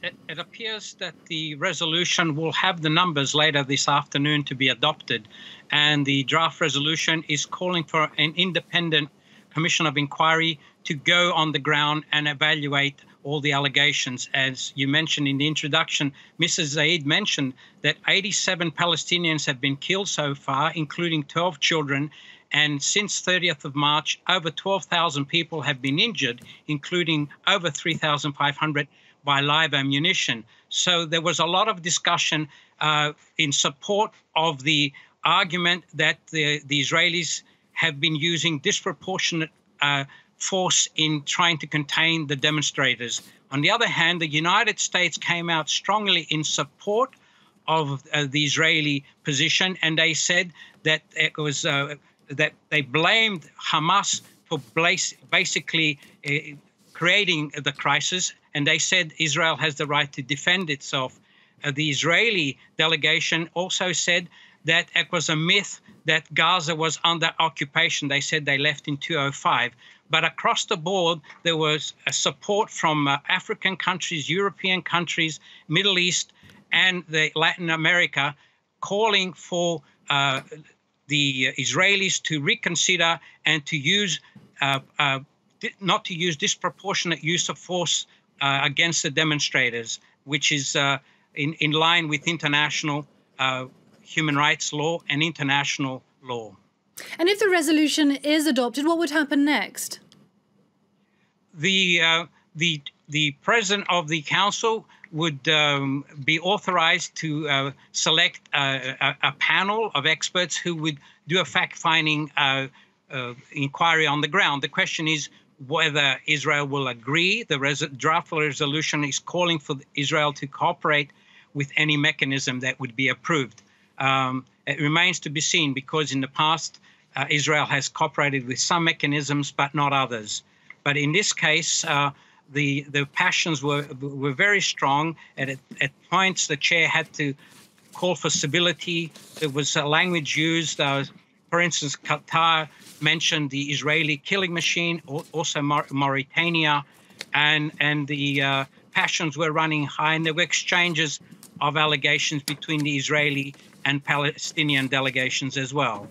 It appears that the resolution will have the numbers later this afternoon to be adopted, and the draft resolution is calling for an independent commission of inquiry to go on the ground and evaluate all the allegations. As you mentioned in the introduction, Mrs. Zaid mentioned that 87 Palestinians have been killed so far, including 12 children, and since 30th of March, over 12,000 people have been injured, including over 3,500 by live ammunition. So there was a lot of discussion in support of the argument that the Israelis have been using disproportionate force in trying to contain the demonstrators. On the other hand, the United States came out strongly in support of the Israeli position, and they said that it was that they blamed Hamas for basically creating the crisis, and they said Israel has the right to defend itself. The Israeli delegation also said that it was a myth that Gaza was under occupation. They said they left in 2005. But across the board, there was a support from African countries, European countries, Middle East, and Latin America, calling for the Israelis to reconsider and to use not to use disproportionate use of force against the demonstrators, which is in line with international human rights law and international law. And if the resolution is adopted, what would happen next? The president of the council would be authorized to select a panel of experts who would do a fact-finding inquiry on the ground. The question is whether Israel will agree. The draft resolution is calling for Israel to cooperate with any mechanism that would be approved. It remains to be seen, because in the past, Israel has cooperated with some mechanisms, but not others. But in this case, the passions were very strong. At points, the chair had to call for civility. There was a language used. For instance, Qatar mentioned the Israeli killing machine, also Mauritania, and the passions were running high, and there were exchanges of allegations between the Israeli and Palestinian delegations as well.